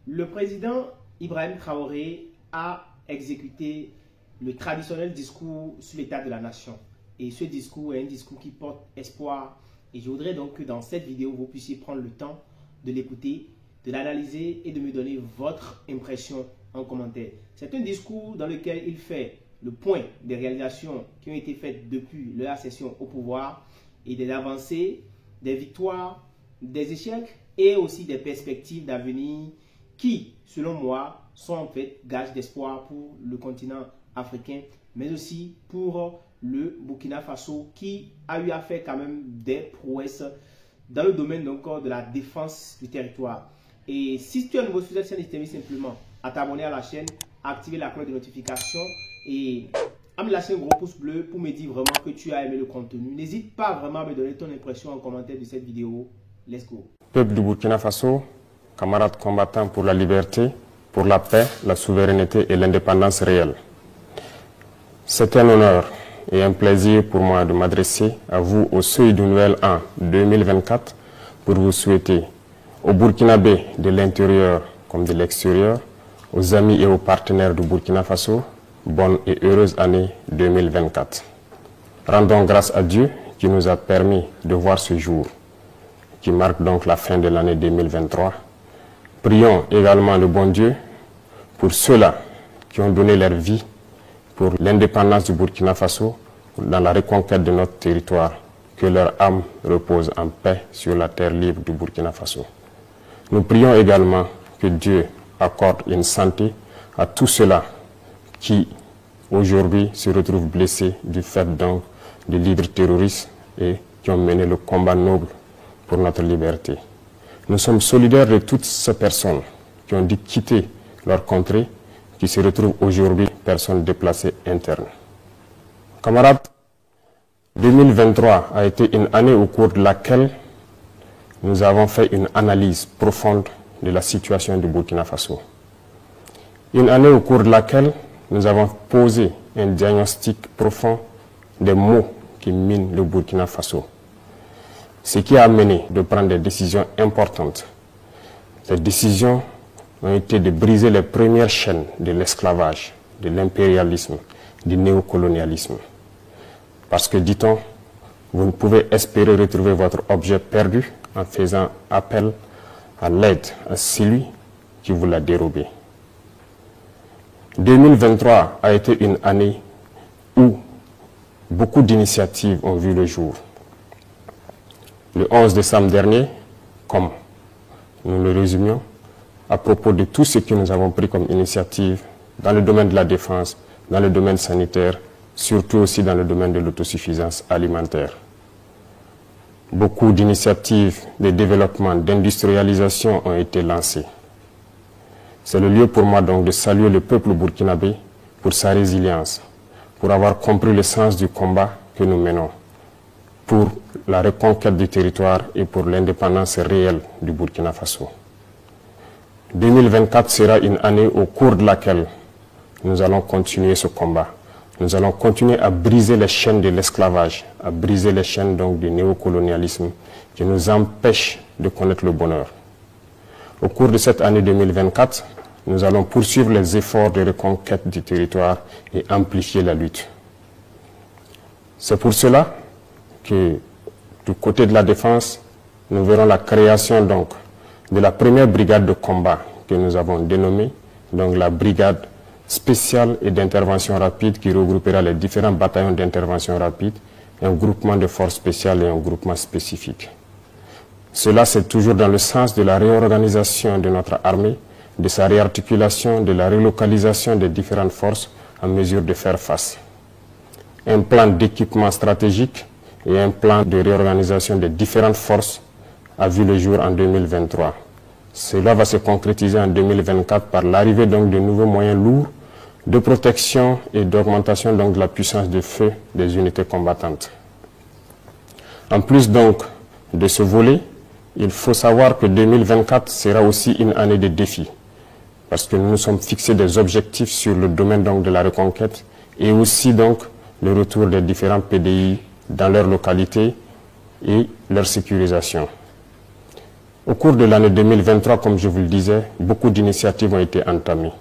Le président Ibrahim Traoré a exécuté le traditionnel discours sur l'état de la nation. Et ce discours est un discours qui porte espoir. Et je voudrais donc que dans cette vidéo, vous puissiez prendre le temps de l'écouter, de l'analyser et de me donner votre impression en commentaire. C'est un discours dans lequel il fait le point des réalisations qui ont été faites depuis leur accession au pouvoir et des avancées, des victoires, des échecs et aussi des perspectives d'avenir qui, selon moi, sont en fait gages d'espoir pour le continent africain, mais aussi pour le Burkina Faso qui a eu à faire quand même des prouesses dans le domaine donc de la défense du territoire. Et si tu es nouveau sur cette chaîne, je t'invite simplement à t'abonner à la chaîne, à activer la cloche de notification et à me lâcher un gros pouce bleu pour me dire vraiment que tu as aimé le contenu. N'hésite pas vraiment à me donner ton impression en commentaire de cette vidéo. Let's go. Peuple du Burkina Faso, camarades combattants pour la liberté, pour la paix, la souveraineté et l'indépendance réelle. C'est un honneur et un plaisir pour moi de m'adresser à vous au seuil du nouvel an 2024 pour vous souhaiter aux Burkinabés de l'intérieur comme de l'extérieur, aux amis et aux partenaires du Burkina Faso, bonne et heureuse année 2024. Rendons grâce à Dieu qui nous a permis de voir ce jour, qui marque donc la fin de l'année 2023. Prions également le bon Dieu pour ceux-là qui ont donné leur vie pour l'indépendance du Burkina Faso, dans la reconquête de notre territoire, que leur âme repose en paix sur la terre libre du Burkina Faso. Nous prions également que Dieu accorde une santé à tous ceux-là qui aujourd'hui se retrouvent blessés du fait donc des leaders terroristes et qui ont mené le combat noble pour notre liberté. Nous sommes solidaires de toutes ces personnes qui ont dû quitter leur contrée, qui se retrouvent aujourd'hui personnes déplacées internes. Camarades, 2023 a été une année au cours de laquelle nous avons fait une analyse profonde de la situation du Burkina Faso. Une année au cours de laquelle nous avons posé un diagnostic profond des maux qui minent le Burkina Faso. Ce qui a amené de prendre des décisions importantes. Ces décisions ont été de briser les premières chaînes de l'esclavage, de l'impérialisme, du néocolonialisme. Parce que, dit-on, vous ne pouvez espérer retrouver votre objet perdu en faisant appel à l'aide à celui qui vous l'a dérobé. 2023 a été une année où beaucoup d'initiatives ont vu le jour. Le 11 décembre dernier, comme nous le résumions, à propos de tout ce que nous avons pris comme initiative dans le domaine de la défense, dans le domaine sanitaire, surtout aussi dans le domaine de l'autosuffisance alimentaire. Beaucoup d'initiatives de développement, d'industrialisation ont été lancées. C'est le lieu pour moi donc de saluer le peuple burkinabé pour sa résilience, pour avoir compris le sens du combat que nous menons, pour la reconquête du territoire et pour l'indépendance réelle du Burkina Faso. 2024 sera une année au cours de laquelle nous allons continuer ce combat. Nous allons continuer à briser les chaînes de l'esclavage, à briser les chaînes donc du néocolonialisme qui nous empêchent de connaître le bonheur. Au cours de cette année 2024, nous allons poursuivre les efforts de reconquête du territoire et amplifier la lutte. C'est pour cela que du côté de la défense, nous verrons la création donc de la première brigade de combat que nous avons dénommée, donc la brigade spéciale et d'intervention rapide qui regroupera les différents bataillons d'intervention rapide, un groupement de forces spéciales et un groupement spécifique. Cela, c'est toujours dans le sens de la réorganisation de notre armée, de sa réarticulation, de la relocalisation des différentes forces en mesure de faire face. Un plan d'équipement stratégique et un plan de réorganisation des différentes forces a vu le jour en 2023. Cela va se concrétiser en 2024 par l'arrivée donc de nouveaux moyens lourds de protection et d'augmentation donc de la puissance de feu des unités combattantes. En plus donc de ce volet, il faut savoir que 2024 sera aussi une année de défis, parce que nous nous sommes fixés des objectifs sur le domaine donc de la reconquête et aussi donc le retour des différents PDI dans leur localité et leur sécurisation. Au cours de l'année 2023, comme je vous le disais, beaucoup d'initiatives ont été entamées.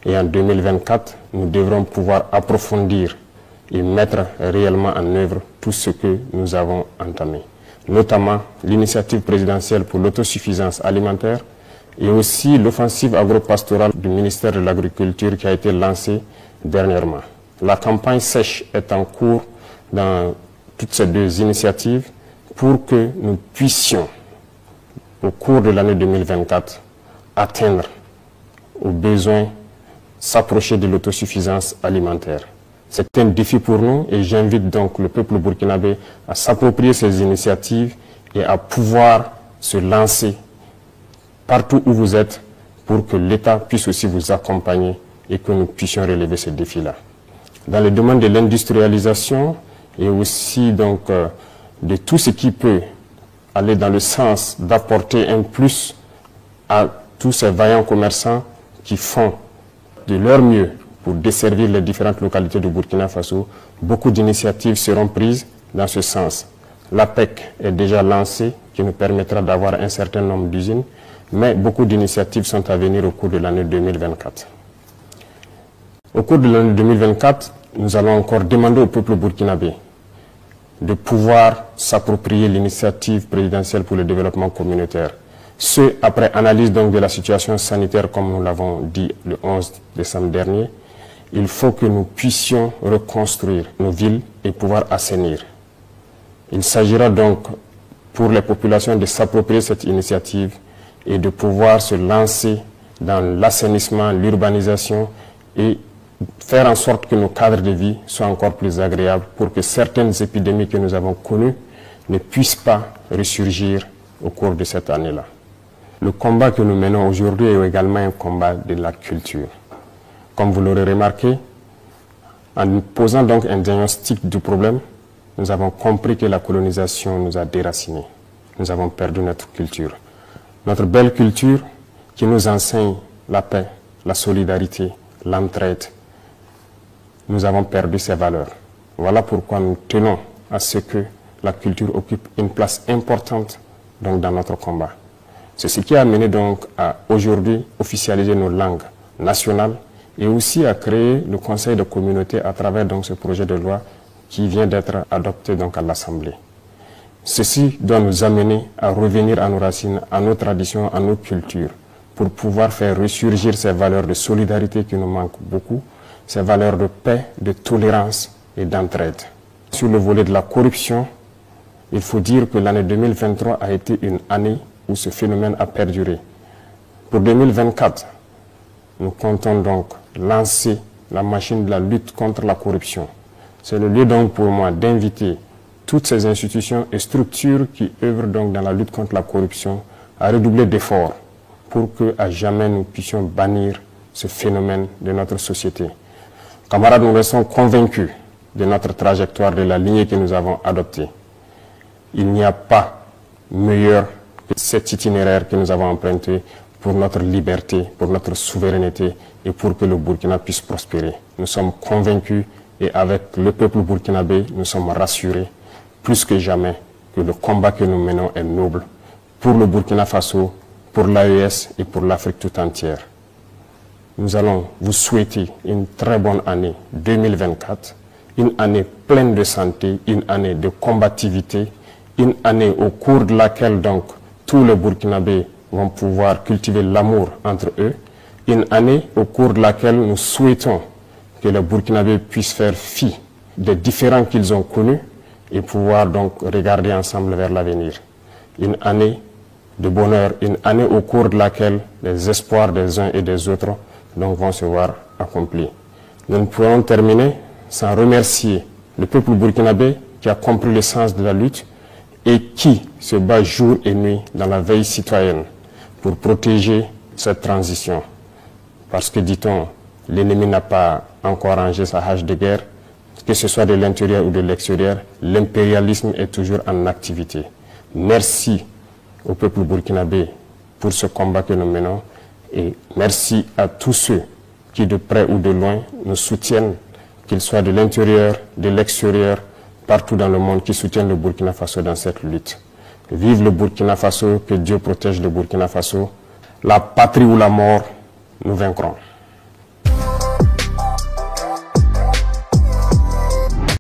Et en 2024, nous devrons pouvoir approfondir et mettre réellement en œuvre tout ce que nous avons entamé. Notamment l'initiative présidentielle pour l'autosuffisance alimentaire et aussi l'offensive agro-pastorale du ministère de l'Agriculture qui a été lancée dernièrement. La campagne sèche est en cours dans toutes ces deux initiatives pour que nous puissions, au cours de l'année 2024, atteindre aux besoins, s'approcher de l'autosuffisance alimentaire. C'est un défi pour nous et j'invite donc le peuple burkinabé à s'approprier ces initiatives et à pouvoir se lancer partout où vous êtes pour que l'État puisse aussi vous accompagner et que nous puissions relever ces défis-là. Dans le domaine de l'industrialisation et aussi donc de tout ce qui peut aller dans le sens d'apporter un plus à tous ces vaillants commerçants qui font de leur mieux pour desservir les différentes localités de Burkina Faso, beaucoup d'initiatives seront prises dans ce sens. L'APEC est déjà lancée, qui nous permettra d'avoir un certain nombre d'usines, mais beaucoup d'initiatives sont à venir au cours de l'année 2024. Au cours de l'année 2024, nous allons encore demander au peuple burkinabé de pouvoir s'approprier l'initiative présidentielle pour le développement communautaire. Ce, après analyse donc de la situation sanitaire, comme nous l'avons dit le 11 décembre dernier, il faut que nous puissions reconstruire nos villes et pouvoir assainir. Il s'agira donc pour les populations de s'approprier cette initiative et de pouvoir se lancer dans l'assainissement, l'urbanisation et faire en sorte que nos cadres de vie soient encore plus agréables pour que certaines épidémies que nous avons connues ne puissent pas ressurgir au cours de cette année-là. Le combat que nous menons aujourd'hui est également un combat de la culture. Comme vous l'aurez remarqué, en posant donc un diagnostic du problème, nous avons compris que la colonisation nous a déracinés. Nous avons perdu notre culture. Notre belle culture qui nous enseigne la paix, la solidarité, l'entraide. Nous avons perdu ces valeurs. Voilà pourquoi nous tenons à ce que la culture occupe une place importante donc, dans notre combat. C'est ce qui a amené donc à aujourd'hui officialiser nos langues nationales et aussi à créer le Conseil de communauté à travers donc, ce projet de loi qui vient d'être adopté donc, à l'Assemblée. Ceci doit nous amener à revenir à nos racines, à nos traditions, à nos cultures, pour pouvoir faire ressurgir ces valeurs de solidarité qui nous manquent beaucoup, ces valeurs de paix, de tolérance et d'entraide. Sur le volet de la corruption, il faut dire que l'année 2023 a été une année où ce phénomène a perduré. Pour 2024, nous comptons donc lancer la machine de la lutte contre la corruption. C'est le lieu donc pour moi d'inviter toutes ces institutions et structures qui œuvrent donc dans la lutte contre la corruption à redoubler d'efforts pour qu'à jamais nous puissions bannir ce phénomène de notre société. Camarades, nous restons convaincus de notre trajectoire, de la lignée que nous avons adoptée. Il n'y a pas meilleur que cet itinéraire que nous avons emprunté pour notre liberté, pour notre souveraineté et pour que le Burkina puisse prospérer. Nous sommes convaincus et avec le peuple burkinabé, nous sommes rassurés plus que jamais que le combat que nous menons est noble pour le Burkina Faso, pour l'AES et pour l'Afrique tout entière. Nous allons vous souhaiter une très bonne année 2024, une année pleine de santé, une année de combativité, une année au cours de laquelle donc tous les Burkinabés vont pouvoir cultiver l'amour entre eux, une année au cours de laquelle nous souhaitons que les Burkinabés puissent faire fi des différends qu'ils ont connus et pouvoir donc regarder ensemble vers l'avenir. Une année de bonheur, une année au cours de laquelle les espoirs des uns et des autres donc, vont se voir accomplis. Nous ne pourrons terminer sans remercier le peuple burkinabé qui a compris le sens de la lutte et qui se bat jour et nuit dans la veille citoyenne pour protéger cette transition. Parce que, dit-on, l'ennemi n'a pas encore rangé sa hache de guerre, que ce soit de l'intérieur ou de l'extérieur, l'impérialisme est toujours en activité. Merci au peuple burkinabé pour ce combat que nous menons et merci à tous ceux qui, de près ou de loin, nous soutiennent, qu'ils soient de l'intérieur, de l'extérieur, partout dans le monde, qui soutiennent le Burkina Faso dans cette lutte. Vive le Burkina Faso, que Dieu protège le Burkina Faso. La patrie ou la mort, nous vaincrons.